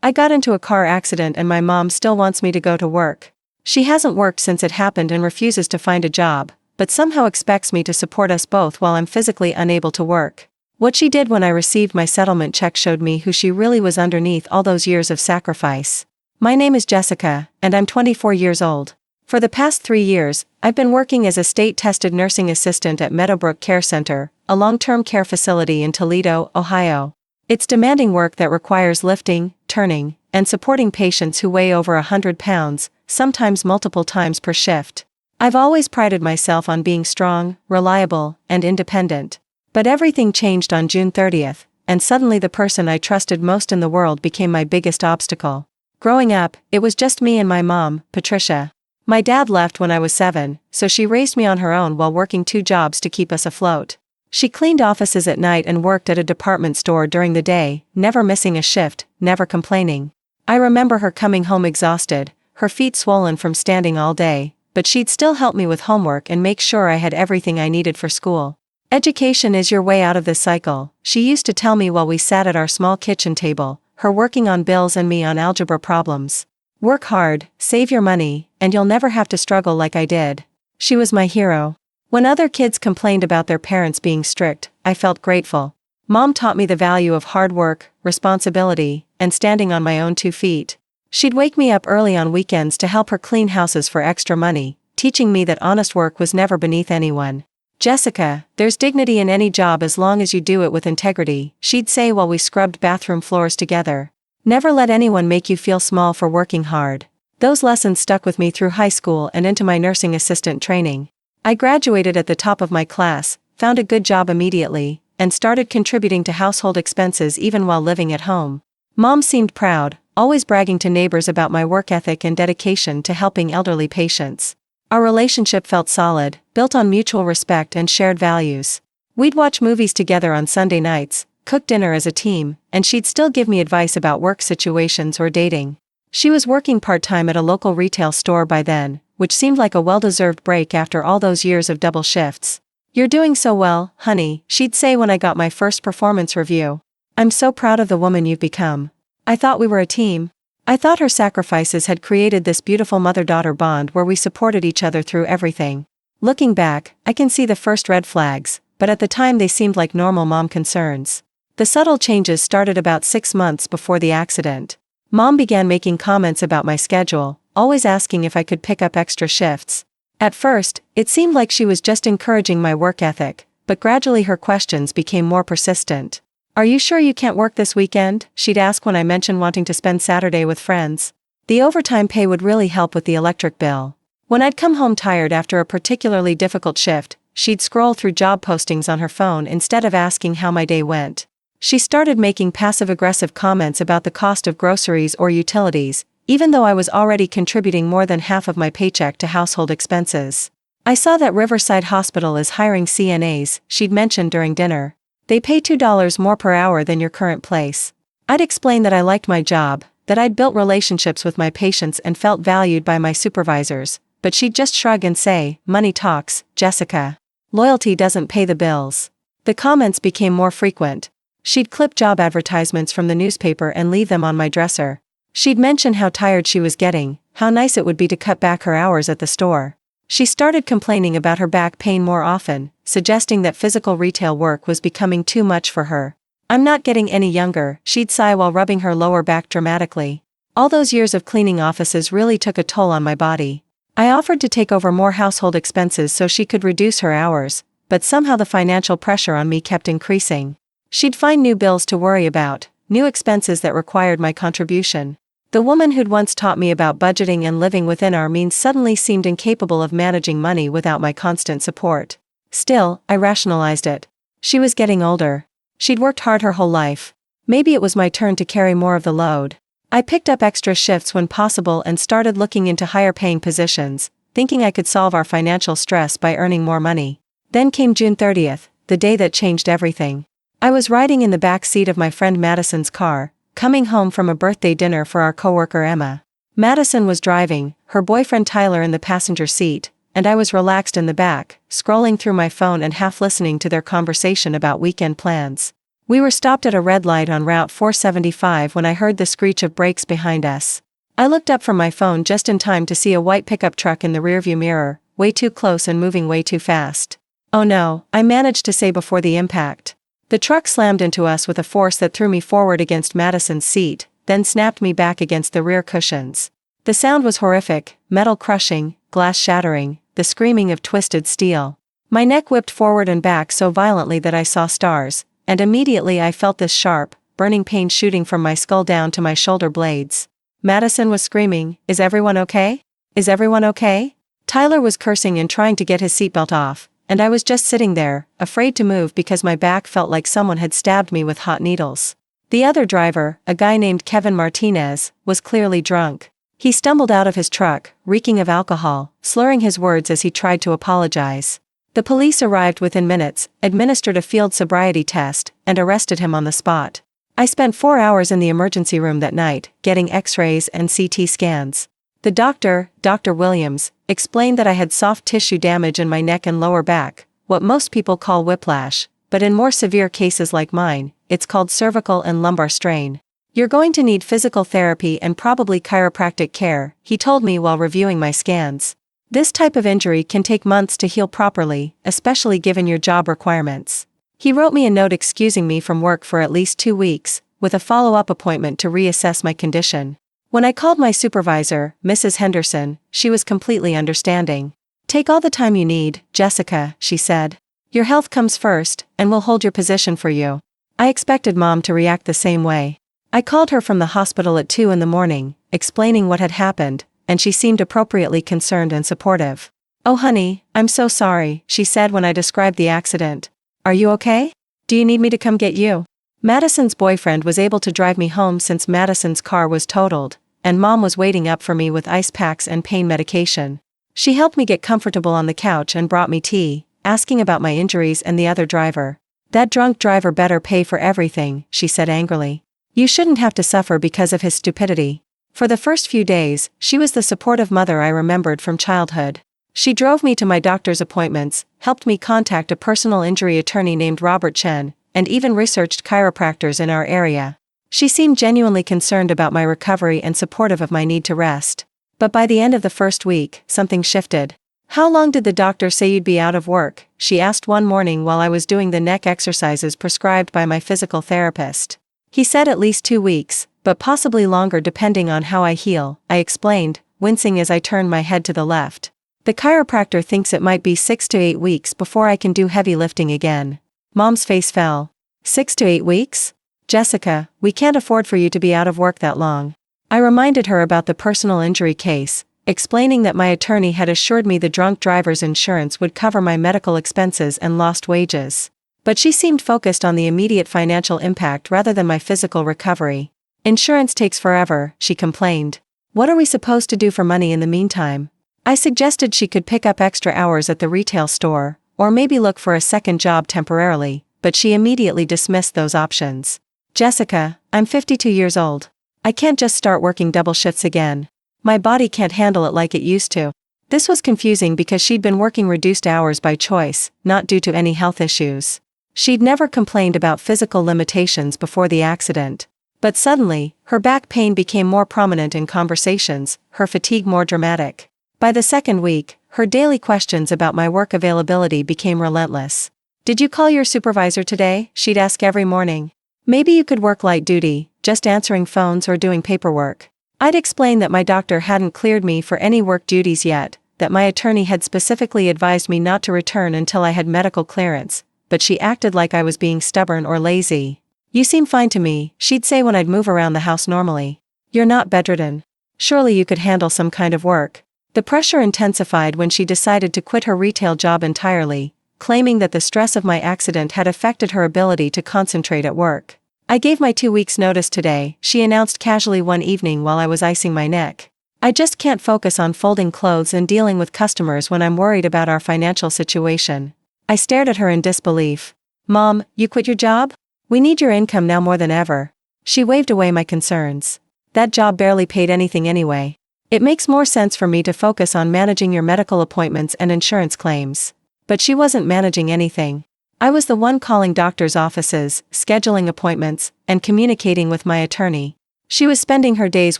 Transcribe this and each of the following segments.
I got into a car accident and my mom still wants me to go to work. She hasn't worked since it happened and refuses to find a job, but somehow expects me to support us both while I'm physically unable to work. What she did when I received my settlement check showed me who she really was underneath all those years of sacrifice. My name is Jessica, and I'm 24 years old. For the past 3 years, I've been working as a state-tested nursing assistant at Meadowbrook Care Center, a long-term care facility in Toledo, Ohio. It's demanding work that requires lifting, turning, and supporting patients who weigh over 100 pounds, sometimes multiple times per shift. I've always prided myself on being strong, reliable, and independent. But everything changed on June 30th, and suddenly the person I trusted most in the world became my biggest obstacle. Growing up, it was just me and my mom, Patricia. My dad left when I was 7, so she raised me on her own while working 2 jobs to keep us afloat. She cleaned offices at night and worked at a department store during the day, never missing a shift, never complaining. I remember her coming home exhausted, her feet swollen from standing all day, but she'd still help me with homework and make sure I had everything I needed for school. Education is your way out of this cycle, she used to tell me while we sat at our small kitchen table, her working on bills and me on algebra problems. Work hard, save your money, and you'll never have to struggle like I did. She was my hero. When other kids complained about their parents being strict, I felt grateful. Mom taught me the value of hard work, responsibility, and standing on my own 2 feet. She'd wake me up early on weekends to help her clean houses for extra money, teaching me that honest work was never beneath anyone. Jessica, there's dignity in any job as long as you do it with integrity, she'd say while we scrubbed bathroom floors together. Never let anyone make you feel small for working hard. Those lessons stuck with me through high school and into my nursing assistant training. I graduated at the top of my class, found a good job immediately, and started contributing to household expenses even while living at home. Mom seemed proud, always bragging to neighbors about my work ethic and dedication to helping elderly patients. Our relationship felt solid, built on mutual respect and shared values. We'd watch movies together on Sunday nights, cook dinner as a team, and she'd still give me advice about work situations or dating. She was working part-time at a local retail store by then, which seemed like a well-deserved break after all those years of double shifts. "You're doing so well, honey," she'd say when I got my first performance review. "I'm so proud of the woman you've become. I thought we were a team." I thought her sacrifices had created this beautiful mother-daughter bond where we supported each other through everything. Looking back, I can see the first red flags, but at the time they seemed like normal mom concerns. The subtle changes started about 6 months before the accident. Mom began making comments about my schedule, always asking if I could pick up extra shifts. At first, it seemed like she was just encouraging my work ethic, but gradually her questions became more persistent. "Are you sure you can't work this weekend?" she'd ask when I mentioned wanting to spend Saturday with friends. The overtime pay would really help with the electric bill. When I'd come home tired after a particularly difficult shift, she'd scroll through job postings on her phone instead of asking how my day went. She started making passive-aggressive comments about the cost of groceries or utilities, even though I was already contributing more than half of my paycheck to household expenses. "I saw that Riverside Hospital is hiring CNAs," she'd mentioned during dinner. "They pay $2 more per hour than your current place." I'd explain that I liked my job, that I'd built relationships with my patients and felt valued by my supervisors, but she'd just shrug and say, "Money talks, Jessica. Loyalty doesn't pay the bills." The comments became more frequent. She'd clip job advertisements from the newspaper and leave them on my dresser. She'd mention how tired she was getting, how nice it would be to cut back her hours at the store. She started complaining about her back pain more often, suggesting that physical retail work was becoming too much for her. "I'm not getting any younger," she'd sigh while rubbing her lower back dramatically. All those years of cleaning offices really took a toll on my body. I offered to take over more household expenses so she could reduce her hours, but somehow the financial pressure on me kept increasing. She'd find new bills to worry about, new expenses that required my contribution. The woman who'd once taught me about budgeting and living within our means suddenly seemed incapable of managing money without my constant support. Still, I rationalized it. She was getting older. She'd worked hard her whole life. Maybe it was my turn to carry more of the load. I picked up extra shifts when possible and started looking into higher-paying positions, thinking I could solve our financial stress by earning more money. Then came June 30th, the day that changed everything. I was riding in the back seat of my friend Madison's car, coming home from a birthday dinner for our coworker Emma. Madison was driving, her boyfriend Tyler in the passenger seat, and I was relaxed in the back, scrolling through my phone and half listening to their conversation about weekend plans. We were stopped at a red light on Route 475 when I heard the screech of brakes behind us. I looked up from my phone just in time to see a white pickup truck in the rearview mirror, way too close and moving way too fast. "Oh no," I managed to say before the impact. The truck slammed into us with a force that threw me forward against Madison's seat, then snapped me back against the rear cushions. The sound was horrific, metal crushing, glass shattering, the screaming of twisted steel. My neck whipped forward and back so violently that I saw stars, and immediately I felt this sharp, burning pain shooting from my skull down to my shoulder blades. Madison was screaming, "Is everyone okay? Is everyone okay?" Tyler was cursing and trying to get his seatbelt off, and I was just sitting there, afraid to move because my back felt like someone had stabbed me with hot needles. The other driver, a guy named Kevin Martinez, was clearly drunk. He stumbled out of his truck, reeking of alcohol, slurring his words as he tried to apologize. The police arrived within minutes, administered a field sobriety test, and arrested him on the spot. I spent 4 hours in the emergency room that night, getting x-rays and CT scans. The doctor, Dr. Williams, explained that I had soft tissue damage in my neck and lower back, what most people call whiplash, but in more severe cases like mine, it's called cervical and lumbar strain. "You're going to need physical therapy and probably chiropractic care," he told me while reviewing my scans. "This type of injury can take months to heal properly, especially given your job requirements." He wrote me a note excusing me from work for at least 2 weeks, with a follow-up appointment to reassess my condition. When I called my supervisor, Mrs. Henderson, she was completely understanding. "Take all the time you need, Jessica," she said. "Your health comes first, and we'll hold your position for you." I expected Mom to react the same way. I called her from the hospital at 2 in the morning, explaining what had happened, and she seemed appropriately concerned and supportive. "Oh honey, I'm so sorry," she said when I described the accident. "Are you okay? Do you need me to come get you?" Madison's boyfriend was able to drive me home since Madison's car was totaled, and Mom was waiting up for me with ice packs and pain medication. She helped me get comfortable on the couch and brought me tea, asking about my injuries and the other driver. "That drunk driver better pay for everything," she said angrily. "You shouldn't have to suffer because of his stupidity." For the first few days, she was the supportive mother I remembered from childhood. She drove me to my doctor's appointments, helped me contact a personal injury attorney named Robert Chen, and even researched chiropractors in our area. She seemed genuinely concerned about my recovery and supportive of my need to rest. But by the end of the first week, something shifted. "How long did the doctor say you'd be out of work?" she asked one morning while I was doing the neck exercises prescribed by my physical therapist. "He said at least 2 weeks, but possibly longer depending on how I heal," I explained, wincing as I turned my head to the left. "The chiropractor thinks it might be 6 to 8 weeks before I can do heavy lifting again." Mom's face fell. 6 to 8 weeks? "Jessica, we can't afford for you to be out of work that long." I reminded her about the personal injury case, explaining that my attorney had assured me the drunk driver's insurance would cover my medical expenses and lost wages. But she seemed focused on the immediate financial impact rather than my physical recovery. "Insurance takes forever," she complained. "What are we supposed to do for money in the meantime?" I suggested she could pick up extra hours at the retail store, or maybe look for a second job temporarily, but she immediately dismissed those options. "Jessica, I'm 52 years old. I can't just start working double shifts again. My body can't handle it like it used to." This was confusing because she'd been working reduced hours by choice, not due to any health issues. She'd never complained about physical limitations before the accident. But suddenly, her back pain became more prominent in conversations, her fatigue more dramatic. By the second week, her daily questions about my work availability became relentless. "Did you call your supervisor today?" she'd ask every morning. "Maybe you could work light duty, just answering phones or doing paperwork." I'd explain that my doctor hadn't cleared me for any work duties yet, that my attorney had specifically advised me not to return until I had medical clearance, but she acted like I was being stubborn or lazy. "You seem fine to me," she'd say when I'd move around the house normally. "You're not bedridden. Surely you could handle some kind of work." The pressure intensified when she decided to quit her retail job entirely, claiming that the stress of my accident had affected her ability to concentrate at work. "I gave my 2 weeks' notice today," she announced casually one evening while I was icing my neck. "I just can't focus on folding clothes and dealing with customers when I'm worried about our financial situation." I stared at her in disbelief. "Mom, you quit your job? We need your income now more than ever." She waved away my concerns. "That job barely paid anything anyway. It makes more sense for me to focus on managing your medical appointments and insurance claims." But she wasn't managing anything. I was the one calling doctors' offices, scheduling appointments, and communicating with my attorney. She was spending her days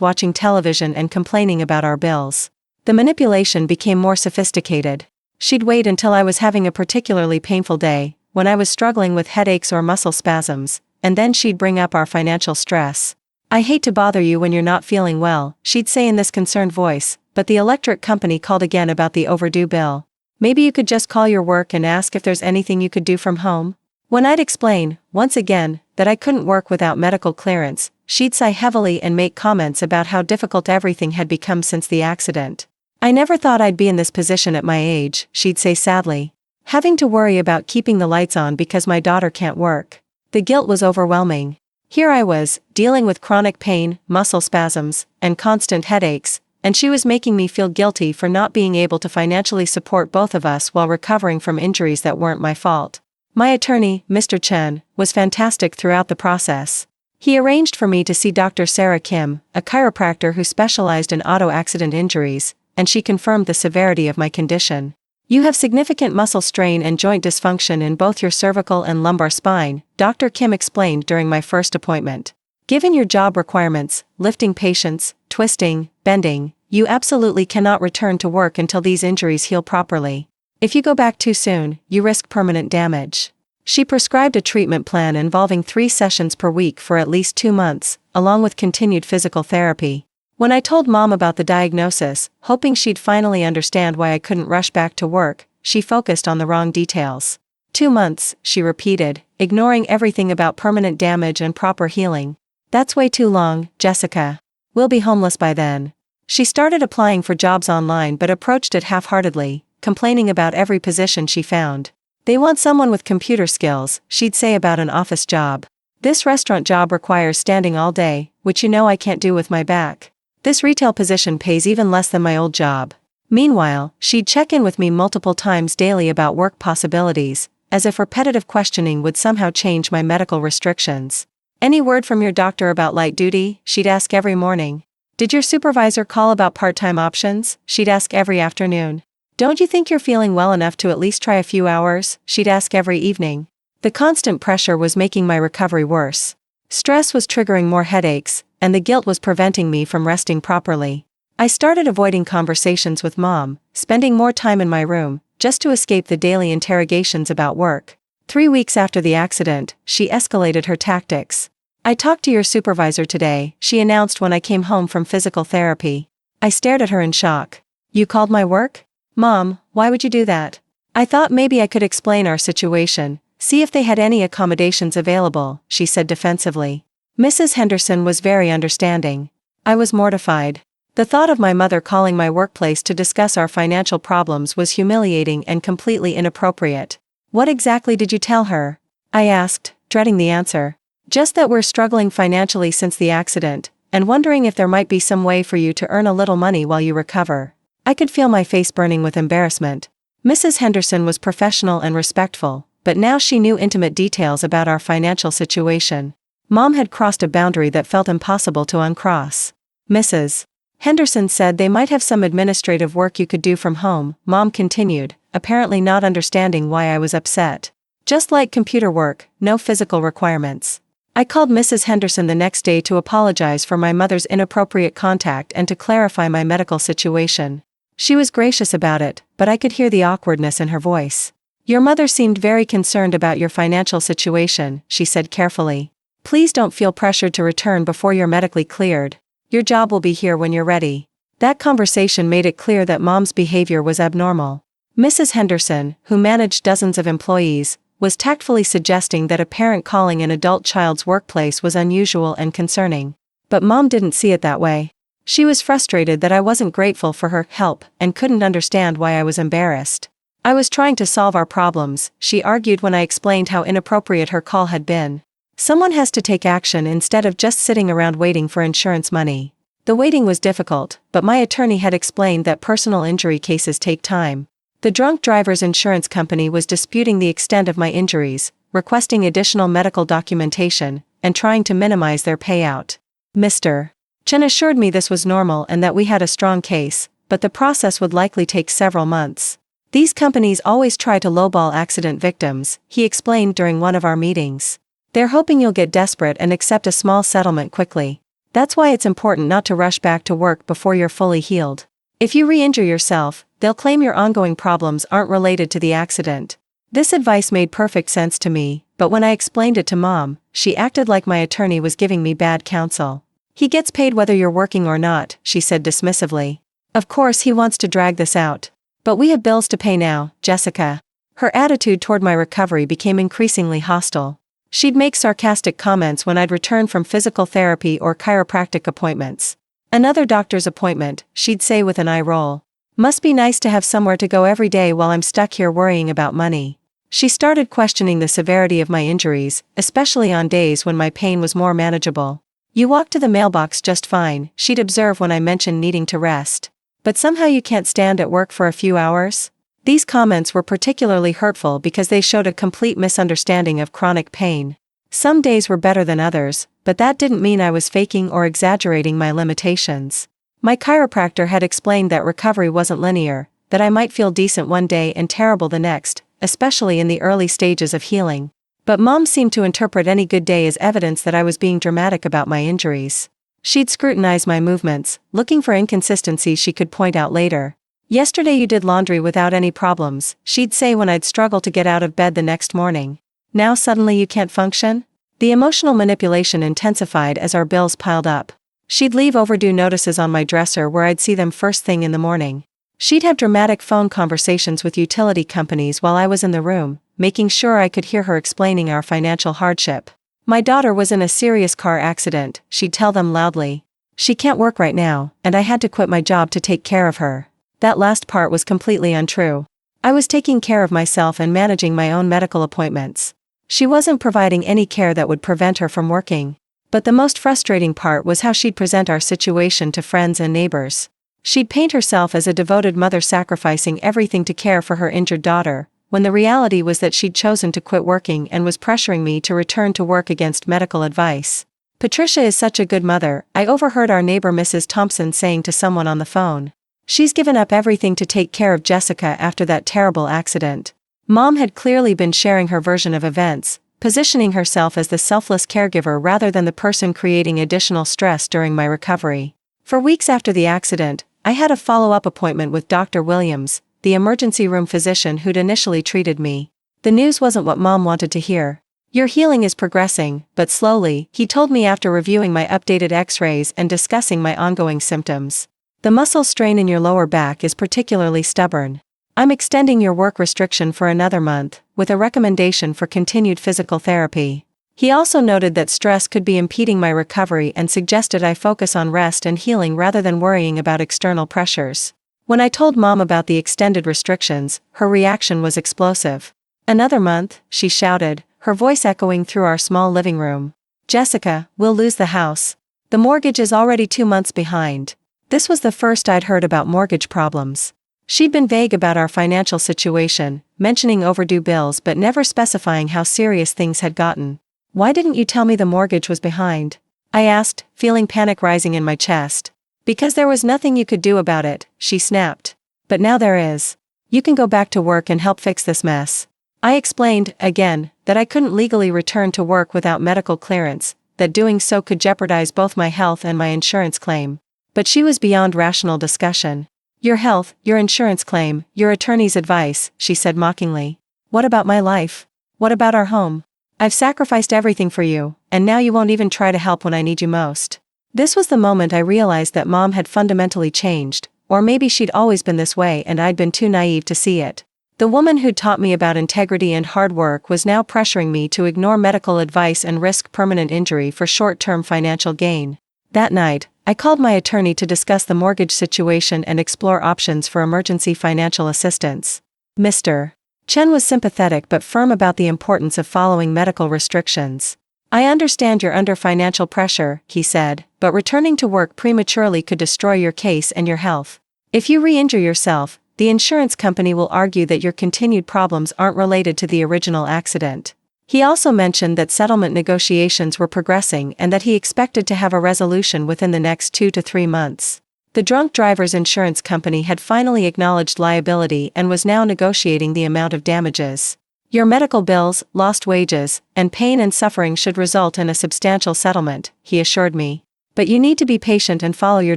watching television and complaining about our bills. The manipulation became more sophisticated. She'd wait until I was having a particularly painful day, when I was struggling with headaches or muscle spasms, and then she'd bring up our financial stress. "I hate to bother you when you're not feeling well," she'd say in this concerned voice, but the electric company called again about the overdue bill. "Maybe you could just call your work and ask if there's anything you could do from home?" When I'd explain, once again, that I couldn't work without medical clearance, she'd sigh heavily and make comments about how difficult everything had become since the accident. "I never thought I'd be in this position at my age," she'd say sadly. "Having to worry about keeping the lights on because my daughter can't work." The guilt was overwhelming. Here I was, dealing with chronic pain, muscle spasms, and constant headaches, and she was making me feel guilty for not being able to financially support both of us while recovering from injuries that weren't my fault. My attorney, Mr. Chen, was fantastic throughout the process. He arranged for me to see Dr. Sarah Kim, a chiropractor who specialized in auto accident injuries, and she confirmed the severity of my condition. "You have significant muscle strain and joint dysfunction in both your cervical and lumbar spine," Dr. Kim explained during my first appointment. "Given your job requirements, lifting patients, twisting, bending, you absolutely cannot return to work until these injuries heal properly. If you go back too soon, you risk permanent damage." She prescribed a treatment plan involving 3 sessions per week for at least 2 months, along with continued physical therapy. When I told Mom about the diagnosis, hoping she'd finally understand why I couldn't rush back to work, she focused on the wrong details. 2 months, she repeated, ignoring everything about permanent damage and proper healing. "That's way too long, Jessica. We'll be homeless by then." She started applying for jobs online but approached it half-heartedly, complaining about every position she found. "They want someone with computer skills," she'd say about an office job. "This restaurant job requires standing all day, which you know I can't do with my back. This retail position pays even less than my old job." Meanwhile, she'd check in with me multiple times daily about work possibilities, as if repetitive questioning would somehow change my medical restrictions. "Any word from your doctor about light duty?" she'd ask every morning. "Did your supervisor call about part-time options?" she'd ask every afternoon. "Don't you think you're feeling well enough to at least try a few hours?" she'd ask every evening. The constant pressure was making my recovery worse. Stress was triggering more headaches, and the guilt was preventing me from resting properly. I started avoiding conversations with Mom, spending more time in my room, just to escape the daily interrogations about work. 3 weeks after the accident, she escalated her tactics. "I talked to your supervisor today," she announced when I came home from physical therapy. I stared at her in shock. "You called my work? Mom, why would you do that?" "I thought maybe I could explain our situation, see if they had any accommodations available," she said defensively. Mrs. Henderson was very understanding. I was mortified. The thought of my mother calling my workplace to discuss our financial problems was humiliating and completely inappropriate. "What exactly did you tell her?" I asked, dreading the answer. "Just that we're struggling financially since the accident, and wondering if there might be some way for you to earn a little money while you recover." I could feel my face burning with embarrassment. Mrs. Henderson was professional and respectful, but now she knew intimate details about our financial situation. Mom had crossed a boundary that felt impossible to uncross. "Mrs. Henderson said they might have some administrative work you could do from home," Mom continued, apparently not understanding why I was upset. "Just like computer work, no physical requirements." I called Mrs. Henderson the next day to apologize for my mother's inappropriate contact and to clarify my medical situation. She was gracious about it, but I could hear the awkwardness in her voice. "Your mother seemed very concerned about your financial situation," she said carefully. "Please don't feel pressured to return before you're medically cleared. Your job will be here when you're ready." That conversation made it clear that Mom's behavior was abnormal. Mrs. Henderson, who managed dozens of employees, was tactfully suggesting that a parent calling an adult child's workplace was unusual and concerning. But Mom didn't see it that way. She was frustrated that I wasn't grateful for her help and couldn't understand why I was embarrassed. "I was trying to solve our problems," she argued when I explained how inappropriate her call had been. "Someone has to take action instead of just sitting around waiting for insurance money." The waiting was difficult, but my attorney had explained that personal injury cases take time. The drunk driver's insurance company was disputing the extent of my injuries, requesting additional medical documentation, and trying to minimize their payout. Mr. Chen assured me this was normal and that we had a strong case, but the process would likely take several months. These companies always try to lowball accident victims, he explained during one of our meetings. They're hoping you'll get desperate and accept a small settlement quickly. That's why it's important not to rush back to work before you're fully healed. If you re-injure yourself, they'll claim your ongoing problems aren't related to the accident. This advice made perfect sense to me, but when I explained it to Mom, she acted like my attorney was giving me bad counsel. He gets paid whether you're working or not, she said dismissively. Of course he wants to drag this out. But we have bills to pay now, Jessica. Her attitude toward my recovery became increasingly hostile. She'd make sarcastic comments when I'd return from physical therapy or chiropractic appointments. Another doctor's appointment, she'd say with an eye roll. Must be nice to have somewhere to go every day while I'm stuck here worrying about money. She started questioning the severity of my injuries, especially on days when my pain was more manageable. You walk to the mailbox just fine, she'd observe when I mentioned needing to rest. But somehow you can't stand at work for a few hours? These comments were particularly hurtful because they showed a complete misunderstanding of chronic pain. Some days were better than others, but that didn't mean I was faking or exaggerating my limitations. My chiropractor had explained that recovery wasn't linear, that I might feel decent one day and terrible the next, especially in the early stages of healing. But Mom seemed to interpret any good day as evidence that I was being dramatic about my injuries. She'd scrutinize my movements, looking for inconsistencies she could point out later. Yesterday you did laundry without any problems, she'd say when I'd struggle to get out of bed the next morning. Now suddenly you can't function? The emotional manipulation intensified as our bills piled up. She'd leave overdue notices on my dresser where I'd see them first thing in the morning. She'd have dramatic phone conversations with utility companies while I was in the room, making sure I could hear her explaining our financial hardship. My daughter was in a serious car accident, she'd tell them loudly. She can't work right now, and I had to quit my job to take care of her. That last part was completely untrue. I was taking care of myself and managing my own medical appointments. She wasn't providing any care that would prevent her from working. But the most frustrating part was how she'd present our situation to friends and neighbors. She'd paint herself as a devoted mother sacrificing everything to care for her injured daughter, when the reality was that she'd chosen to quit working and was pressuring me to return to work against medical advice. Patricia is such a good mother, I overheard our neighbor Mrs. Thompson saying to someone on the phone. She's given up everything to take care of Jessica after that terrible accident. Mom had clearly been sharing her version of events, positioning herself as the selfless caregiver rather than the person creating additional stress during my recovery. For weeks after the accident, I had a follow-up appointment with Dr. Williams, the emergency room physician who'd initially treated me. The news wasn't what Mom wanted to hear. Your healing is progressing, but slowly, he told me after reviewing my updated x-rays and discussing my ongoing symptoms. The muscle strain in your lower back is particularly stubborn. I'm extending your work restriction for another month, with a recommendation for continued physical therapy. He also noted that stress could be impeding my recovery and suggested I focus on rest and healing rather than worrying about external pressures. When I told Mom about the extended restrictions, her reaction was explosive. Another month, she shouted, her voice echoing through our small living room. Jessica, we'll lose the house. The mortgage is already 2 months behind. This was the first I'd heard about mortgage problems. She'd been vague about our financial situation, mentioning overdue bills but never specifying how serious things had gotten. Why didn't you tell me the mortgage was behind? I asked, feeling panic rising in my chest. Because there was nothing you could do about it, she snapped. But now there is. You can go back to work and help fix this mess. I explained, again, that I couldn't legally return to work without medical clearance, that doing so could jeopardize both my health and my insurance claim. But she was beyond rational discussion. Your health, your insurance claim, your attorney's advice, she said mockingly. What about my life? What about our home? I've sacrificed everything for you, and now you won't even try to help when I need you most. This was the moment I realized that Mom had fundamentally changed, or maybe she'd always been this way and I'd been too naive to see it. The woman who'd taught me about integrity and hard work was now pressuring me to ignore medical advice and risk permanent injury for short-term financial gain. That night, I called my attorney to discuss the mortgage situation and explore options for emergency financial assistance. Mr. Chen was sympathetic but firm about the importance of following medical restrictions. I understand you're under financial pressure, he said, but returning to work prematurely could destroy your case and your health. If you re-injure yourself, the insurance company will argue that your continued problems aren't related to the original accident. He also mentioned that settlement negotiations were progressing and that he expected to have a resolution within the next 2 to 3 months. The drunk driver's insurance company had finally acknowledged liability and was now negotiating the amount of damages. Your medical bills, lost wages, and pain and suffering should result in a substantial settlement, he assured me. But you need to be patient and follow your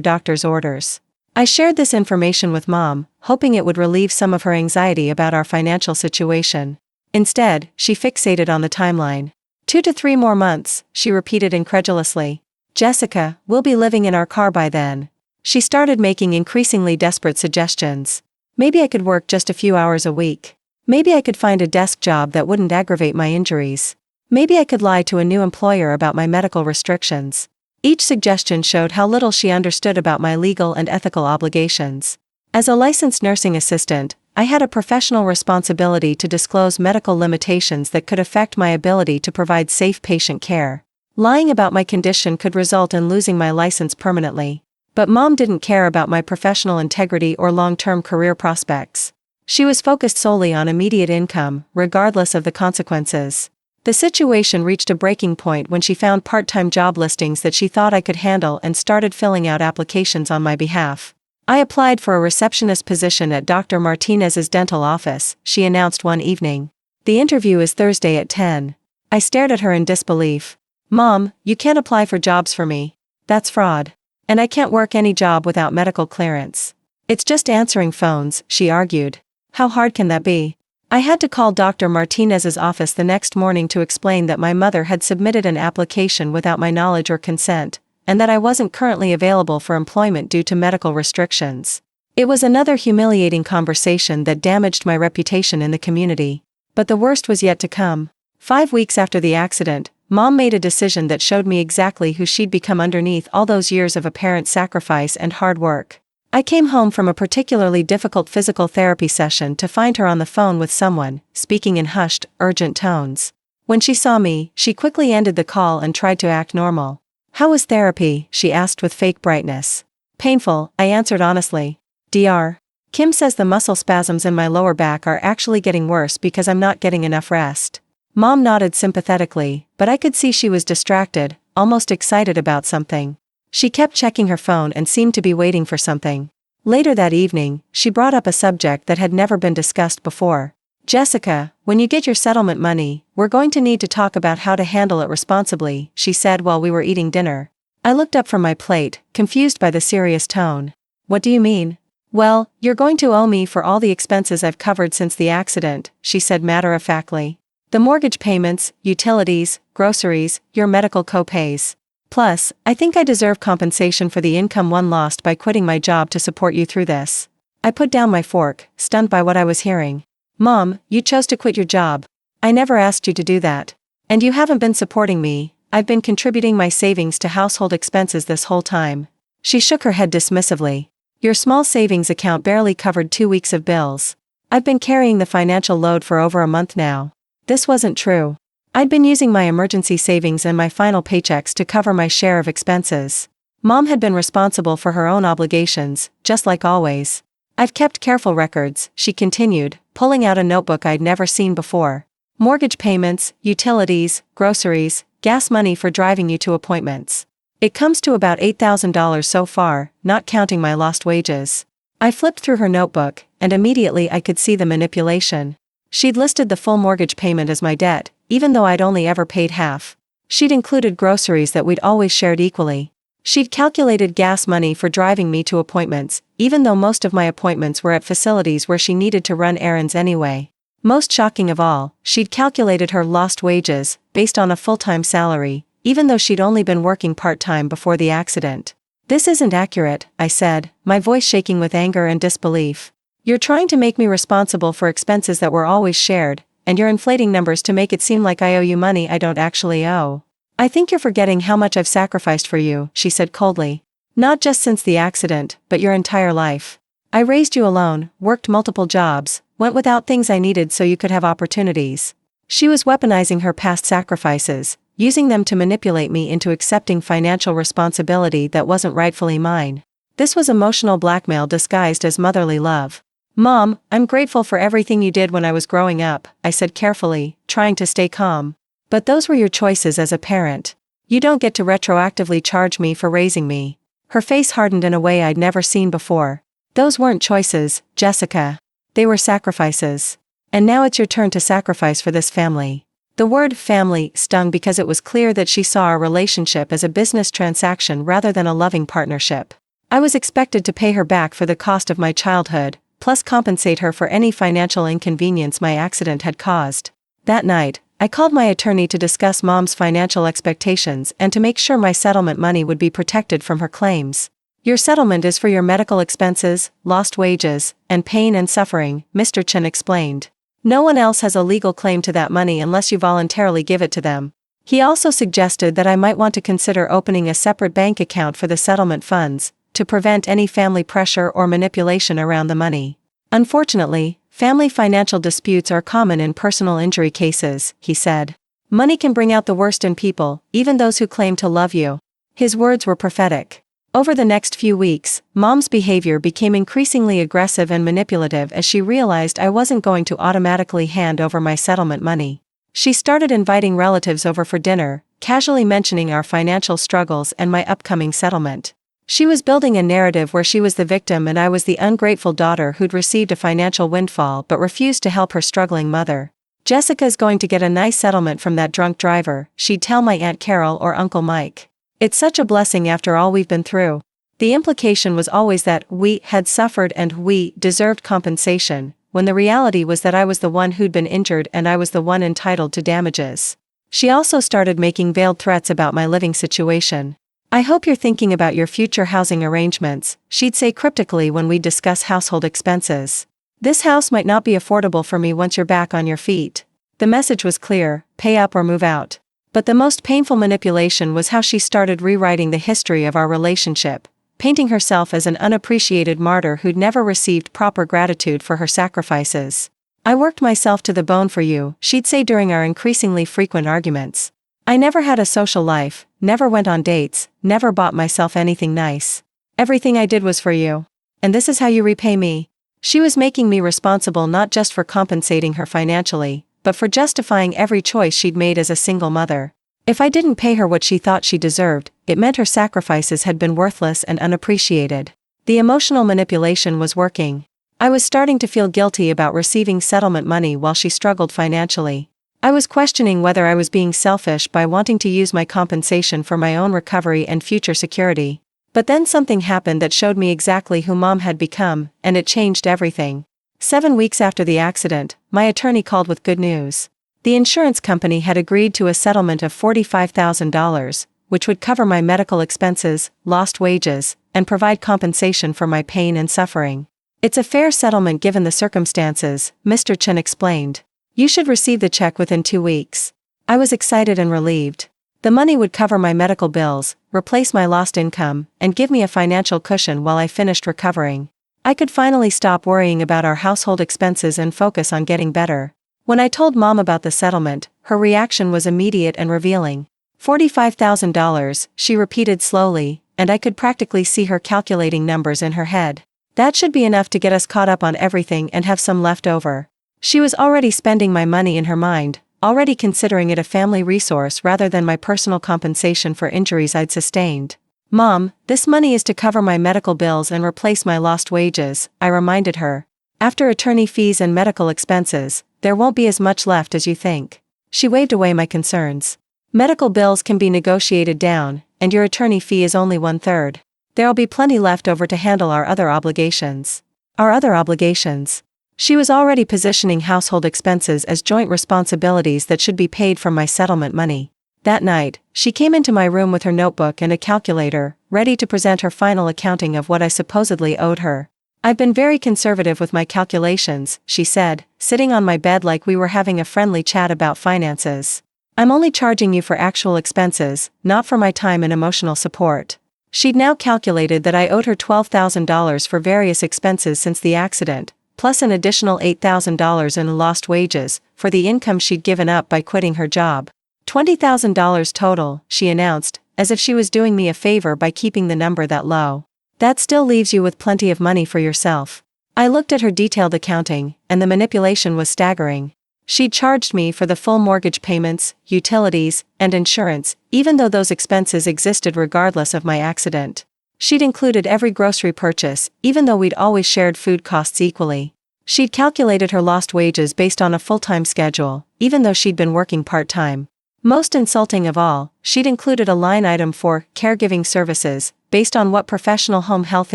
doctor's orders. I shared this information with Mom, hoping it would relieve some of her anxiety about our financial situation. Instead, she fixated on the timeline. 2 to 3 more months, she repeated incredulously. Jessica, we'll be living in our car by then. She started making increasingly desperate suggestions. Maybe I could work just a few hours a week. Maybe I could find a desk job that wouldn't aggravate my injuries. Maybe I could lie to a new employer about my medical restrictions. Each suggestion showed how little she understood about my legal and ethical obligations. As a licensed nursing assistant, I had a professional responsibility to disclose medical limitations that could affect my ability to provide safe patient care. Lying about my condition could result in losing my license permanently. But Mom didn't care about my professional integrity or long-term career prospects. She was focused solely on immediate income, regardless of the consequences. The situation reached a breaking point when she found part-time job listings that she thought I could handle and started filling out applications on my behalf. I applied for a receptionist position at Dr. Martinez's dental office, she announced one evening. The interview is Thursday at 10. I stared at her in disbelief. Mom, you can't apply for jobs for me. That's fraud. And I can't work any job without medical clearance. It's just answering phones, she argued. How hard can that be? I had to call Dr. Martinez's office the next morning to explain that my mother had submitted an application without my knowledge or consent, and that I wasn't currently available for employment due to medical restrictions. It was another humiliating conversation that damaged my reputation in the community. But the worst was yet to come. 5 weeks after the accident, Mom made a decision that showed me exactly who she'd become underneath all those years of apparent sacrifice and hard work. I came home from a particularly difficult physical therapy session to find her on the phone with someone, speaking in hushed, urgent tones. When she saw me, she quickly ended the call and tried to act normal. How was therapy? She asked with fake brightness. Painful, I answered honestly. Dr. Kim says the muscle spasms in my lower back are actually getting worse because I'm not getting enough rest. Mom nodded sympathetically, but I could see she was distracted, almost excited about something. She kept checking her phone and seemed to be waiting for something. Later that evening, she brought up a subject that had never been discussed before. Jessica, when you get your settlement money, we're going to need to talk about how to handle it responsibly, she said while we were eating dinner. I looked up from my plate, confused by the serious tone. What do you mean? Well, you're going to owe me for all the expenses I've covered since the accident, she said matter-of-factly. The mortgage payments, utilities, groceries, your medical co-pays. Plus, I think I deserve compensation for the income one lost by quitting my job to support you through this. I put down my fork, stunned by what I was hearing. Mom, you chose to quit your job. I never asked you to do that. And you haven't been supporting me. I've been contributing my savings to household expenses this whole time. She shook her head dismissively. Your small savings account barely covered 2 weeks of bills. I've been carrying the financial load for over a month now. This wasn't true. I'd been using my emergency savings and my final paychecks to cover my share of expenses. Mom had been responsible for her own obligations, just like always. I've kept careful records, she continued, pulling out a notebook I'd never seen before. Mortgage payments, utilities, groceries, gas money for driving you to appointments. It comes to about $8,000 so far, not counting my lost wages. I flipped through her notebook, and immediately I could see the manipulation. She'd listed the full mortgage payment as my debt, even though I'd only ever paid half. She'd included groceries that we'd always shared equally. She'd calculated gas money for driving me to appointments, even though most of my appointments were at facilities where she needed to run errands anyway. Most shocking of all, she'd calculated her lost wages, based on a full-time salary, even though she'd only been working part-time before the accident. This isn't accurate, I said, my voice shaking with anger and disbelief. You're trying to make me responsible for expenses that were always shared, and you're inflating numbers to make it seem like I owe you money I don't actually owe. I think you're forgetting how much I've sacrificed for you, she said coldly. Not just since the accident, but your entire life. I raised you alone, worked multiple jobs, went without things I needed so you could have opportunities. She was weaponizing her past sacrifices, using them to manipulate me into accepting financial responsibility that wasn't rightfully mine. This was emotional blackmail disguised as motherly love. Mom, I'm grateful for everything you did when I was growing up, I said carefully, trying to stay calm. But those were your choices as a parent. You don't get to retroactively charge me for raising me. Her face hardened in a way I'd never seen before. Those weren't choices, Jessica. They were sacrifices. And now it's your turn to sacrifice for this family. The word family stung because it was clear that she saw our relationship as a business transaction rather than a loving partnership. I was expected to pay her back for the cost of my childhood, plus compensate her for any financial inconvenience my accident had caused. That night, I called my attorney to discuss Mom's financial expectations and to make sure my settlement money would be protected from her claims. Your settlement is for your medical expenses, lost wages, and pain and suffering, Mr. Chen explained. No one else has a legal claim to that money unless you voluntarily give it to them. He also suggested that I might want to consider opening a separate bank account for the settlement funds, to prevent any family pressure or manipulation around the money. Unfortunately, family financial disputes are common in personal injury cases, he said. Money can bring out the worst in people, even those who claim to love you. His words were prophetic. Over the next few weeks, Mom's behavior became increasingly aggressive and manipulative as she realized I wasn't going to automatically hand over my settlement money. She started inviting relatives over for dinner, casually mentioning our financial struggles and my upcoming settlement. She was building a narrative where she was the victim and I was the ungrateful daughter who'd received a financial windfall but refused to help her struggling mother. Jessica's going to get a nice settlement from that drunk driver, she'd tell my Aunt Carol or Uncle Mike. It's such a blessing after all we've been through. The implication was always that we had suffered and we deserved compensation, when the reality was that I was the one who'd been injured and I was the one entitled to damages. She also started making veiled threats about my living situation. I hope you're thinking about your future housing arrangements, she'd say cryptically when we'd discuss household expenses. This house might not be affordable for me once you're back on your feet. The message was clear, pay up or move out. But the most painful manipulation was how she started rewriting the history of our relationship, painting herself as an unappreciated martyr who'd never received proper gratitude for her sacrifices. I worked myself to the bone for you, she'd say during our increasingly frequent arguments. I never had a social life, never went on dates, never bought myself anything nice. Everything I did was for you. And this is how you repay me. She was making me responsible not just for compensating her financially, but for justifying every choice she'd made as a single mother. If I didn't pay her what she thought she deserved, it meant her sacrifices had been worthless and unappreciated. The emotional manipulation was working. I was starting to feel guilty about receiving settlement money while she struggled financially. I was questioning whether I was being selfish by wanting to use my compensation for my own recovery and future security. But then something happened that showed me exactly who Mom had become, and it changed everything. 7 weeks after the accident, my attorney called with good news. The insurance company had agreed to a settlement of $45,000, which would cover my medical expenses, lost wages, and provide compensation for my pain and suffering. It's a fair settlement given the circumstances, Mr. Chen explained. You should receive the check within 2 weeks. I was excited and relieved. The money would cover my medical bills, replace my lost income, and give me a financial cushion while I finished recovering. I could finally stop worrying about our household expenses and focus on getting better. When I told Mom about the settlement, her reaction was immediate and revealing. $45,000, she repeated slowly, and I could practically see her calculating numbers in her head. That should be enough to get us caught up on everything and have some left over. She was already spending my money in her mind, already considering it a family resource rather than my personal compensation for injuries I'd sustained. Mom, this money is to cover my medical bills and replace my lost wages, I reminded her. After attorney fees and medical expenses, there won't be as much left as you think. She waved away my concerns. Medical bills can be negotiated down, and your attorney fee is only 1/3. There'll be plenty left over to handle our other obligations. Our other obligations. She was already positioning household expenses as joint responsibilities that should be paid from my settlement money. That night, she came into my room with her notebook and a calculator, ready to present her final accounting of what I supposedly owed her. I've been very conservative with my calculations, she said, sitting on my bed like we were having a friendly chat about finances. I'm only charging you for actual expenses, not for my time and emotional support. She'd now calculated that I owed her $12,000 for various expenses since the accident, plus an additional $8,000 in lost wages, for the income she'd given up by quitting her job. $20,000 total, she announced, as if she was doing me a favor by keeping the number that low. That still leaves you with plenty of money for yourself. I looked at her detailed accounting, and the manipulation was staggering. She'd charged me for the full mortgage payments, utilities, and insurance, even though those expenses existed regardless of my accident. She'd included every grocery purchase, even though we'd always shared food costs equally. She'd calculated her lost wages based on a full-time schedule, even though she'd been working part-time. Most insulting of all, she'd included a line item for caregiving services, based on what professional home health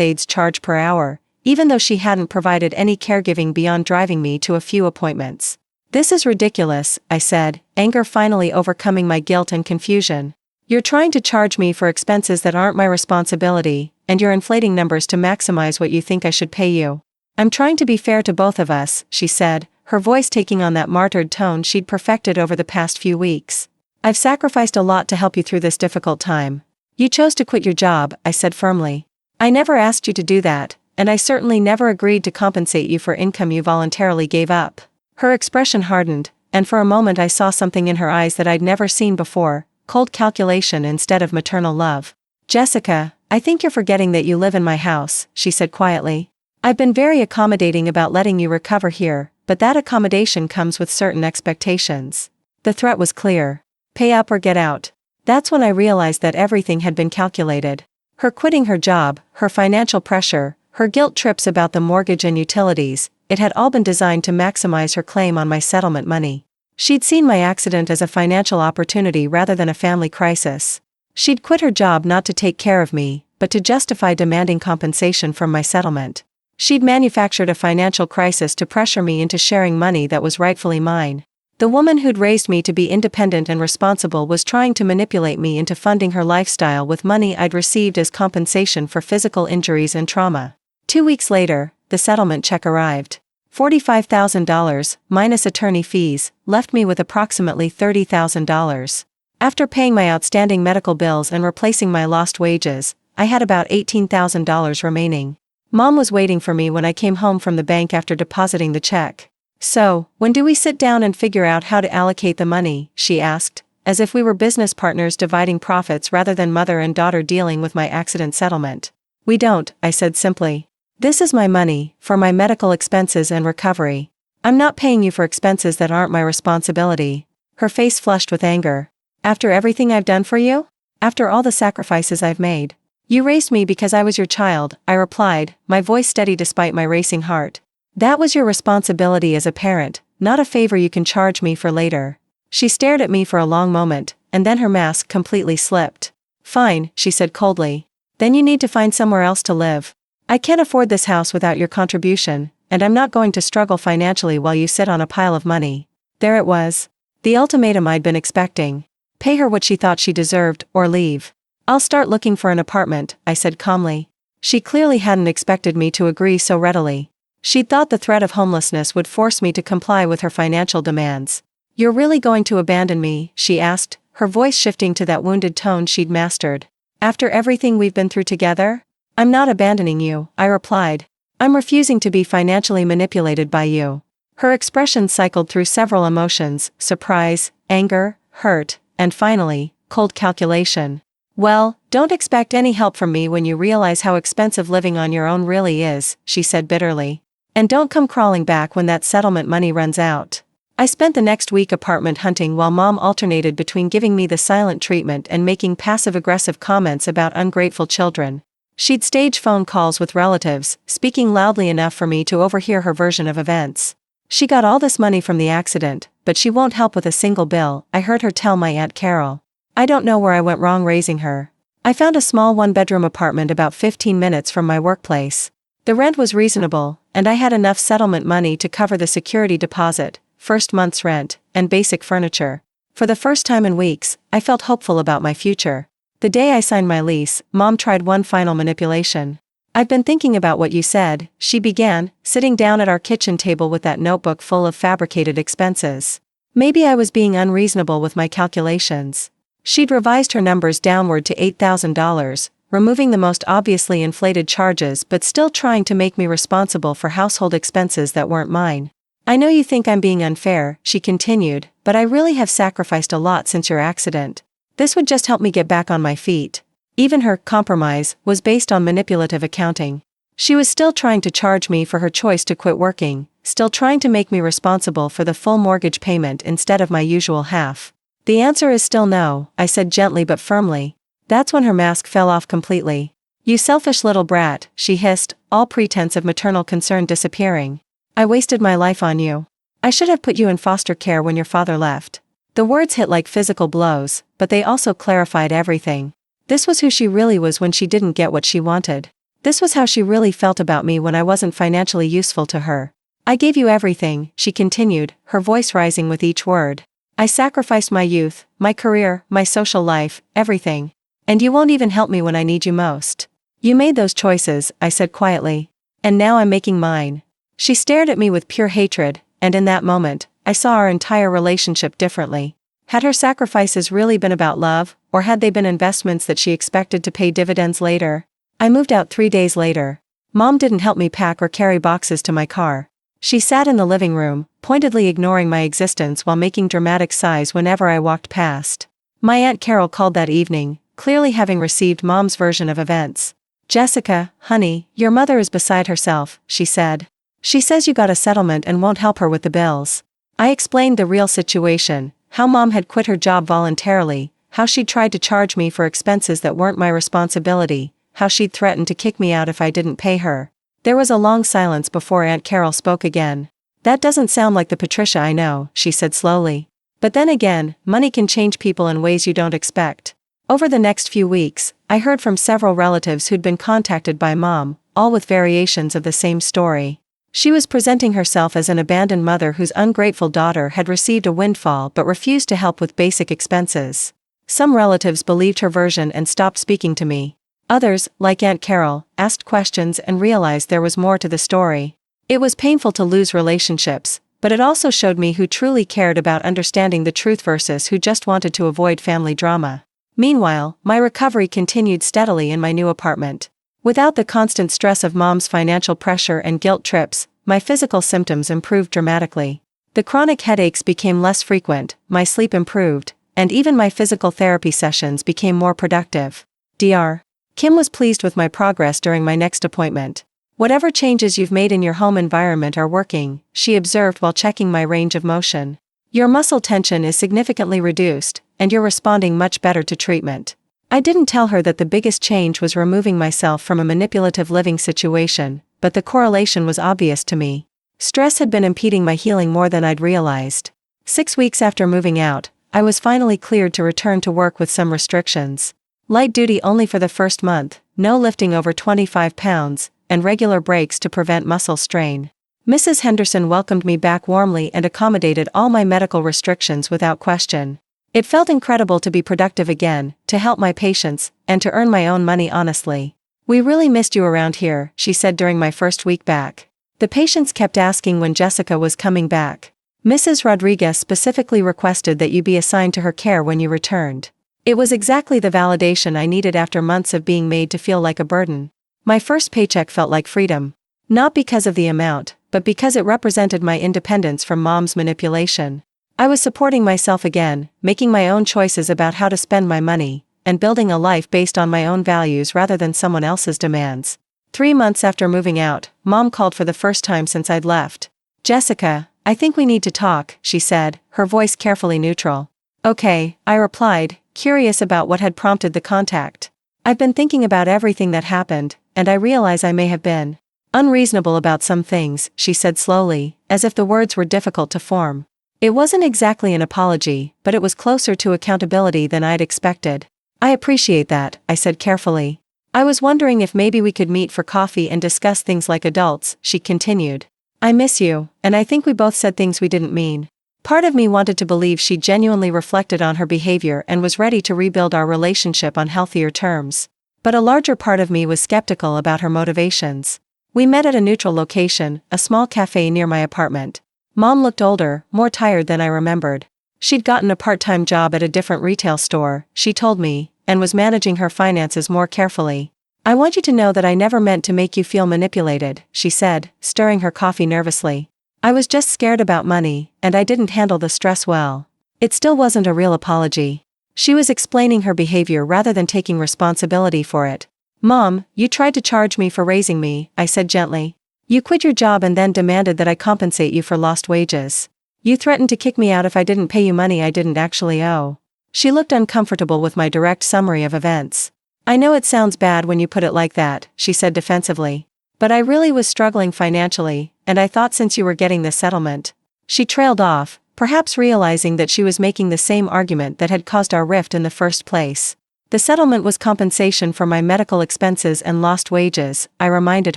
aides charge per hour, even though she hadn't provided any caregiving beyond driving me to a few appointments. "This is ridiculous," I said, anger finally overcoming my guilt and confusion. "You're trying to charge me for expenses that aren't my responsibility, and you're inflating numbers to maximize what you think I should pay you." "I'm trying to be fair to both of us," she said, her voice taking on that martyred tone she'd perfected over the past few weeks. "I've sacrificed a lot to help you through this difficult time. You chose to quit your job," I said firmly. "I never asked you to do that, and I certainly never agreed to compensate you for income you voluntarily gave up." Her expression hardened, and for a moment I saw something in her eyes that I'd never seen before, cold calculation instead of maternal love. "Jessica, I think you're forgetting that you live in my house," she said quietly. "I've been very accommodating about letting you recover here, but that accommodation comes with certain expectations." The threat was clear. Pay up or get out. That's when I realized that everything had been calculated. Her quitting her job, her financial pressure, her guilt trips about the mortgage and utilities, it had all been designed to maximize her claim on my settlement money. She'd seen my accident as a financial opportunity rather than a family crisis. She'd quit her job not to take care of me, but to justify demanding compensation from my settlement. She'd manufactured a financial crisis to pressure me into sharing money that was rightfully mine. The woman who'd raised me to be independent and responsible was trying to manipulate me into funding her lifestyle with money I'd received as compensation for physical injuries and trauma. 2 weeks later, the settlement check arrived. $45,000, minus attorney fees, left me with approximately $30,000. After paying my outstanding medical bills and replacing my lost wages, I had about $18,000 remaining. Mom was waiting for me when I came home from the bank after depositing the check. "So, when do we sit down and figure out how to allocate the money?" she asked, as if we were business partners dividing profits rather than mother and daughter dealing with my accident settlement. "We don't," I said simply. "This is my money, for my medical expenses and recovery. I'm not paying you for expenses that aren't my responsibility." Her face flushed with anger. "After everything I've done for you? After all the sacrifices I've made?" "You raised me because I was your child," I replied, my voice steady despite my racing heart. "That was your responsibility as a parent, not a favor you can charge me for later." She stared at me for a long moment, and then her mask completely slipped. "Fine," she said coldly. "Then you need to find somewhere else to live. I can't afford this house without your contribution, and I'm not going to struggle financially while you sit on a pile of money." There it was. The ultimatum I'd been expecting. Pay her what she thought she deserved, or leave. "I'll start looking for an apartment," I said calmly. She clearly hadn't expected me to agree so readily. She'd thought the threat of homelessness would force me to comply with her financial demands. "You're really going to abandon me?" she asked, her voice shifting to that wounded tone she'd mastered. "After everything we've been through together?" "I'm not abandoning you," I replied. "I'm refusing to be financially manipulated by you." Her expression cycled through several emotions: surprise, anger, hurt, and finally, cold calculation. "Well, don't expect any help from me when you realize how expensive living on your own really is," she said bitterly. "And don't come crawling back when that settlement money runs out." I spent the next week apartment hunting while Mom alternated between giving me the silent treatment and making passive-aggressive comments about ungrateful children. She'd stage phone calls with relatives, speaking loudly enough for me to overhear her version of events. "She got all this money from the accident, but she won't help with a single bill," I heard her tell my Aunt Carol. "I don't know where I went wrong raising her. I found a small one-bedroom apartment about 15 minutes from my workplace. The rent was reasonable, and I had enough settlement money to cover the security deposit, first month's rent, and basic furniture. For the first time in weeks, I felt hopeful about my future. The day I signed my lease, Mom tried one final manipulation. "I've been thinking about what you said," she began, sitting down at our kitchen table with that notebook full of fabricated expenses. Maybe I was being unreasonable with my calculations. She'd revised her numbers downward to $8,000, removing the most obviously inflated charges but still trying to make me responsible for household expenses that weren't mine. "I know you think I'm being unfair," she continued, "but I really have sacrificed a lot since your accident. This would just help me get back on my feet." Even her compromise was based on manipulative accounting. She was still trying to charge me for her choice to quit working, still trying to make me responsible for the full mortgage payment instead of my usual half. "The answer is still no," I said gently but firmly. That's when her mask fell off completely. "You selfish little brat," she hissed, all pretense of maternal concern disappearing. "I wasted my life on you. I should have put you in foster care when your father left." The words hit like physical blows, but they also clarified everything. This was who she really was when she didn't get what she wanted. This was how she really felt about me when I wasn't financially useful to her. "I gave you everything," she continued, her voice rising with each word. "I sacrificed my youth, my career, my social life, everything. And you won't even help me when I need you most. You made those choices," I said quietly. "And now I'm making mine." She stared at me with pure hatred, and in that moment, I saw our entire relationship differently. Had her sacrifices really been about love, or had they been investments that she expected to pay dividends later? I moved out 3 days later. Mom didn't help me pack or carry boxes to my car. She sat in the living room, pointedly ignoring my existence while making dramatic sighs whenever I walked past. My Aunt Carol called that evening, clearly having received Mom's version of events. "Jessica, honey, your mother is beside herself," she said. "She says you got a settlement and won't help her with the bills." I explained the real situation, how Mom had quit her job voluntarily, how she'd tried to charge me for expenses that weren't my responsibility, how she'd threatened to kick me out if I didn't pay her. There was a long silence before Aunt Carol spoke again. "That doesn't sound like the Patricia I know," she said slowly. "But then again, money can change people in ways you don't expect." Over the next few weeks, I heard from several relatives who'd been contacted by Mom, all with variations of the same story. She was presenting herself as an abandoned mother whose ungrateful daughter had received a windfall but refused to help with basic expenses. Some relatives believed her version and stopped speaking to me. Others, like Aunt Carol, asked questions and realized there was more to the story. It was painful to lose relationships, but it also showed me who truly cared about understanding the truth versus who just wanted to avoid family drama. Meanwhile, my recovery continued steadily in my new apartment. Without the constant stress of Mom's financial pressure and guilt trips, my physical symptoms improved dramatically. The chronic headaches became less frequent, my sleep improved, and even my physical therapy sessions became more productive. Dr. Kim was pleased with my progress during my next appointment. "Whatever changes you've made in your home environment are working," she observed while checking my range of motion. "Your muscle tension is significantly reduced, and you're responding much better to treatment." I didn't tell her that the biggest change was removing myself from a manipulative living situation, but the correlation was obvious to me. Stress had been impeding my healing more than I'd realized. 6 weeks after moving out, I was finally cleared to return to work with some restrictions. Light duty only for the first month, no lifting over 25 pounds, and regular breaks to prevent muscle strain. Mrs. Henderson welcomed me back warmly and accommodated all my medical restrictions without question. It felt incredible to be productive again, to help my patients, and to earn my own money honestly. "We really missed you around here," she said during my first week back. The patients kept asking when Jessica was coming back. "Mrs. Rodriguez specifically requested that you be assigned to her care when you returned." It was exactly the validation I needed after months of being made to feel like a burden. My first paycheck felt like freedom. Not because of the amount, but because it represented my independence from Mom's manipulation. I was supporting myself again, making my own choices about how to spend my money, and building a life based on my own values rather than someone else's demands. 3 months after moving out, Mom called for the first time since I'd left. "Jessica, I think we need to talk," she said, her voice carefully neutral. "Okay," I replied, curious about what had prompted the contact. "I've been thinking about everything that happened, and I realize I may have been unreasonable about some things," she said slowly, as if the words were difficult to form. It wasn't exactly an apology, but it was closer to accountability than I'd expected. "I appreciate that," I said carefully. "I was wondering if maybe we could meet for coffee and discuss things like adults," she continued. "I miss you, and I think we both said things we didn't mean." Part of me wanted to believe she genuinely reflected on her behavior and was ready to rebuild our relationship on healthier terms. But a larger part of me was skeptical about her motivations. We met at a neutral location, a small cafe near my apartment. Mom looked older, more tired than I remembered. She'd gotten a part-time job at a different retail store, she told me, and was managing her finances more carefully. "I want you to know that I never meant to make you feel manipulated," she said, stirring her coffee nervously. "I was just scared about money, and I didn't handle the stress well." It still wasn't a real apology. She was explaining her behavior rather than taking responsibility for it. "Mom, you tried to charge me for raising me," I said gently. "You quit your job and then demanded that I compensate you for lost wages. You threatened to kick me out if I didn't pay you money I didn't actually owe." She looked uncomfortable with my direct summary of events. I know it sounds bad when you put it like that, she said defensively. But I really was struggling financially, and I thought since you were getting this settlement. She trailed off, perhaps realizing that she was making the same argument that had caused our rift in the first place. The settlement was compensation for my medical expenses and lost wages, I reminded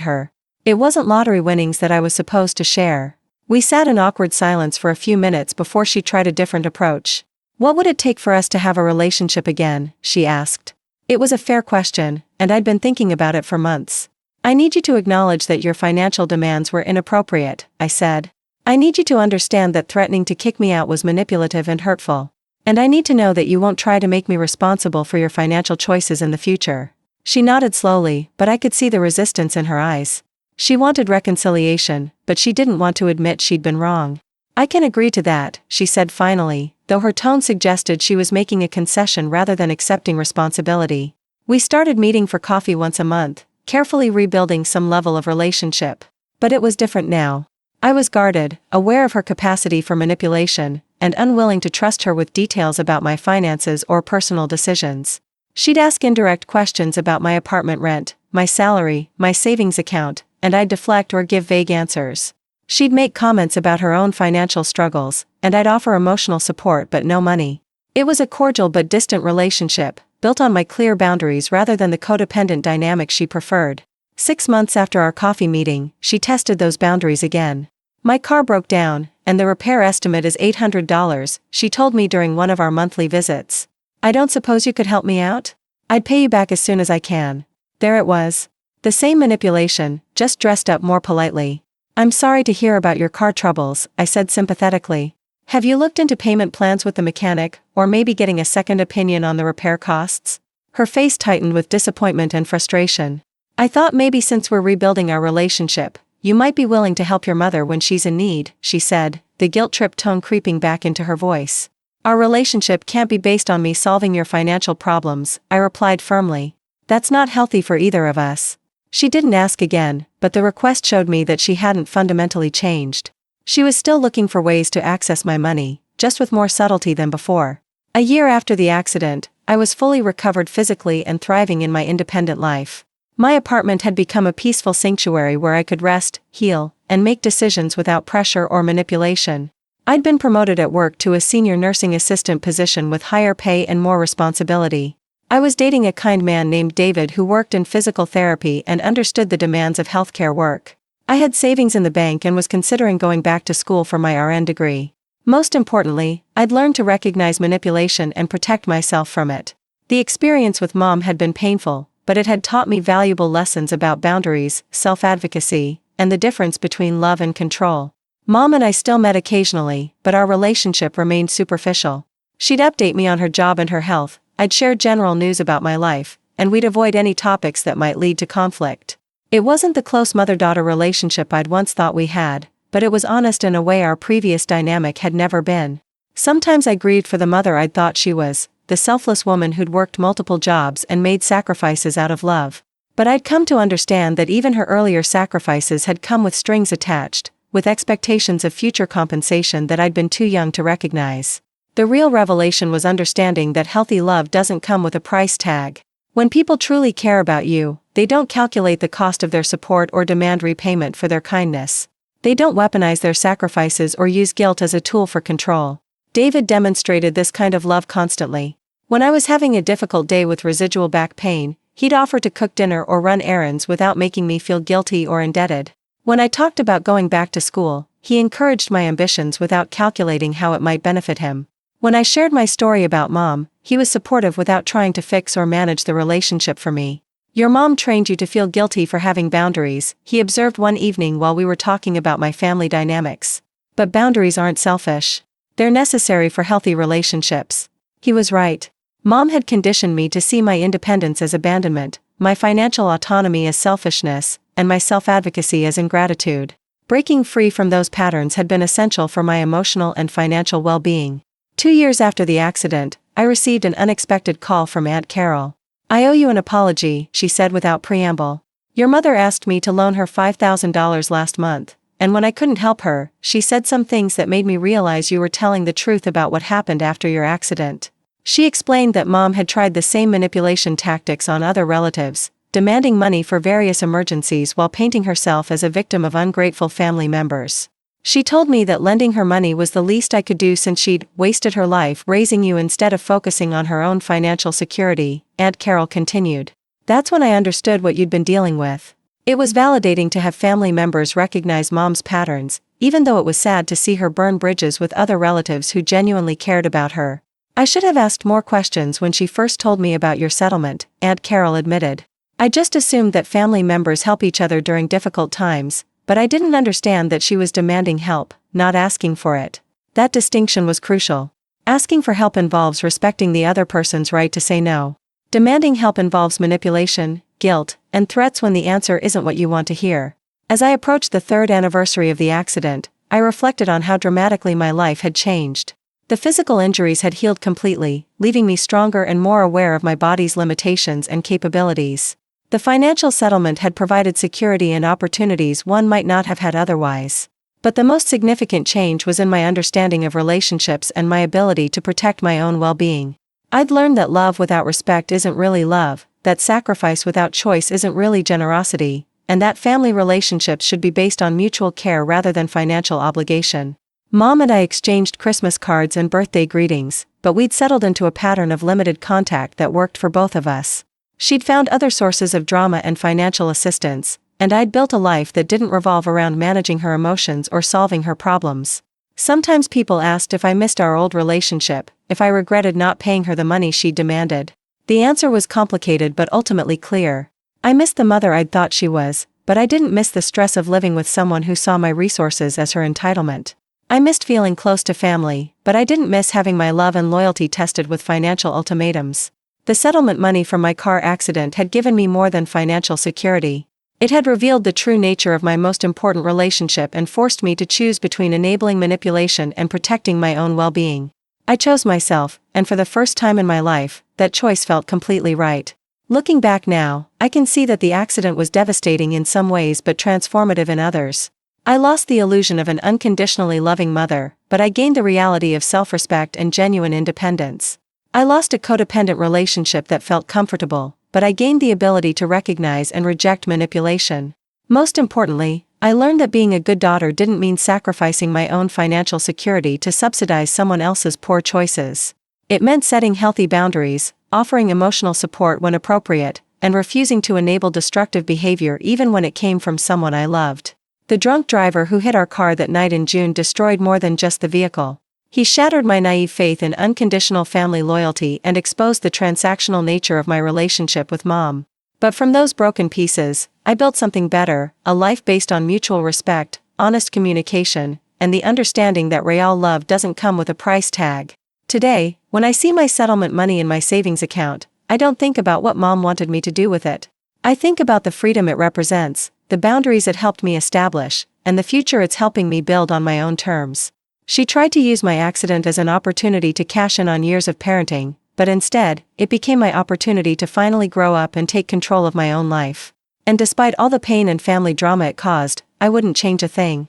her. It wasn't lottery winnings that I was supposed to share. We sat in awkward silence for a few minutes before she tried a different approach. What would it take for us to have a relationship again, she asked. It was a fair question, and I'd been thinking about it for months. I need you to acknowledge that your financial demands were inappropriate, I said. I need you to understand that threatening to kick me out was manipulative and hurtful. And I need to know that you won't try to make me responsible for your financial choices in the future. She nodded slowly, but I could see the resistance in her eyes. She wanted reconciliation, but she didn't want to admit she'd been wrong. I can agree to that, she said finally, though her tone suggested she was making a concession rather than accepting responsibility. We started meeting for coffee once a month, carefully rebuilding some level of relationship. But it was different now. I was guarded, aware of her capacity for manipulation, and unwilling to trust her with details about my finances or personal decisions. She'd ask indirect questions about my apartment rent, my salary, my savings account, and I'd deflect or give vague answers. She'd make comments about her own financial struggles, and I'd offer emotional support but no money. It was a cordial but distant relationship, built on my clear boundaries rather than the codependent dynamic she preferred. 6 months after our coffee meeting, she tested those boundaries again. My car broke down, and the repair estimate is $800, she told me during one of our monthly visits. I don't suppose you could help me out? I'd pay you back as soon as I can. There it was. The same manipulation, just dressed up more politely. I'm sorry to hear about your car troubles, I said sympathetically. Have you looked into payment plans with the mechanic, or maybe getting a second opinion on the repair costs? Her face tightened with disappointment and frustration. I thought maybe since we're rebuilding our relationship, you might be willing to help your mother when she's in need, she said, the guilt-tripped tone creeping back into her voice. Our relationship can't be based on me solving your financial problems, I replied firmly. That's not healthy for either of us. She didn't ask again, but the request showed me that she hadn't fundamentally changed. She was still looking for ways to access my money, just with more subtlety than before. A year after the accident, I was fully recovered physically and thriving in my independent life. My apartment had become a peaceful sanctuary where I could rest, heal, and make decisions without pressure or manipulation. I'd been promoted at work to a senior nursing assistant position with higher pay and more responsibility. I was dating a kind man named David who worked in physical therapy and understood the demands of healthcare work. I had savings in the bank and was considering going back to school for my RN degree. Most importantly, I'd learned to recognize manipulation and protect myself from it. The experience with Mom had been painful, but it had taught me valuable lessons about boundaries, self-advocacy, and the difference between love and control. Mom and I still met occasionally, but our relationship remained superficial. She'd update me on her job and her health, I'd share general news about my life, and we'd avoid any topics that might lead to conflict. It wasn't the close mother-daughter relationship I'd once thought we had, but it was honest in a way our previous dynamic had never been. Sometimes I grieved for the mother I'd thought she was, the selfless woman who'd worked multiple jobs and made sacrifices out of love. But I'd come to understand that even her earlier sacrifices had come with strings attached, with expectations of future compensation that I'd been too young to recognize. The real revelation was understanding that healthy love doesn't come with a price tag. When people truly care about you, they don't calculate the cost of their support or demand repayment for their kindness. They don't weaponize their sacrifices or use guilt as a tool for control. David demonstrated this kind of love constantly. When I was having a difficult day with residual back pain, he'd offer to cook dinner or run errands without making me feel guilty or indebted. When I talked about going back to school, he encouraged my ambitions without calculating how it might benefit him. When I shared my story about Mom, he was supportive without trying to fix or manage the relationship for me. Your mom trained you to feel guilty for having boundaries, he observed one evening while we were talking about my family dynamics. But boundaries aren't selfish. They're necessary for healthy relationships. He was right. Mom had conditioned me to see my independence as abandonment, my financial autonomy as selfishness, and my self-advocacy as ingratitude. Breaking free from those patterns had been essential for my emotional and financial well-being. 2 years after the accident, I received an unexpected call from Aunt Carol. I owe you an apology, she said without preamble. Your mother asked me to loan her $5,000 last month, and when I couldn't help her, she said some things that made me realize you were telling the truth about what happened after your accident. She explained that mom had tried the same manipulation tactics on other relatives, demanding money for various emergencies while painting herself as a victim of ungrateful family members. She told me that lending her money was the least I could do since she'd wasted her life raising you instead of focusing on her own financial security, Aunt Carol continued. That's when I understood what you'd been dealing with. It was validating to have family members recognize mom's patterns, even though it was sad to see her burn bridges with other relatives who genuinely cared about her. I should have asked more questions when she first told me about your settlement, Aunt Carol admitted. I just assumed that family members help each other during difficult times, but I didn't understand that she was demanding help, not asking for it. That distinction was crucial. Asking for help involves respecting the other person's right to say no. Demanding help involves manipulation, guilt, and threats when the answer isn't what you want to hear. As I approached the 3rd anniversary of the accident, I reflected on how dramatically my life had changed. The physical injuries had healed completely, leaving me stronger and more aware of my body's limitations and capabilities. The financial settlement had provided security and opportunities one might not have had otherwise. But the most significant change was in my understanding of relationships and my ability to protect my own well-being. I'd learned that love without respect isn't really love, that sacrifice without choice isn't really generosity, and that family relationships should be based on mutual care rather than financial obligation. Mom and I exchanged Christmas cards and birthday greetings, but we'd settled into a pattern of limited contact that worked for both of us. She'd found other sources of drama and financial assistance, and I'd built a life that didn't revolve around managing her emotions or solving her problems. Sometimes people asked if I missed our old relationship, if I regretted not paying her the money she demanded. The answer was complicated but ultimately clear. I missed the mother I'd thought she was, but I didn't miss the stress of living with someone who saw my resources as her entitlement. I missed feeling close to family, but I didn't miss having my love and loyalty tested with financial ultimatums. The settlement money from my car accident had given me more than financial security. It had revealed the true nature of my most important relationship and forced me to choose between enabling manipulation and protecting my own well-being. I chose myself, and for the first time in my life, that choice felt completely right. Looking back now, I can see that the accident was devastating in some ways but transformative in others. I lost the illusion of an unconditionally loving mother, but I gained the reality of self-respect and genuine independence. I lost a codependent relationship that felt comfortable, but I gained the ability to recognize and reject manipulation. Most importantly, I learned that being a good daughter didn't mean sacrificing my own financial security to subsidize someone else's poor choices. It meant setting healthy boundaries, offering emotional support when appropriate, and refusing to enable destructive behavior even when it came from someone I loved. The drunk driver who hit our car that night in June destroyed more than just the vehicle. He shattered my naive faith in unconditional family loyalty and exposed the transactional nature of my relationship with Mom. But from those broken pieces, I built something better, a life based on mutual respect, honest communication, and the understanding that real love doesn't come with a price tag. Today, when I see my settlement money in my savings account, I don't think about what Mom wanted me to do with it. I think about the freedom it represents, the boundaries it helped me establish, and the future it's helping me build on my own terms. She tried to use my accident as an opportunity to cash in on years of parenting, but instead, it became my opportunity to finally grow up and take control of my own life. And despite all the pain and family drama it caused, I wouldn't change a thing.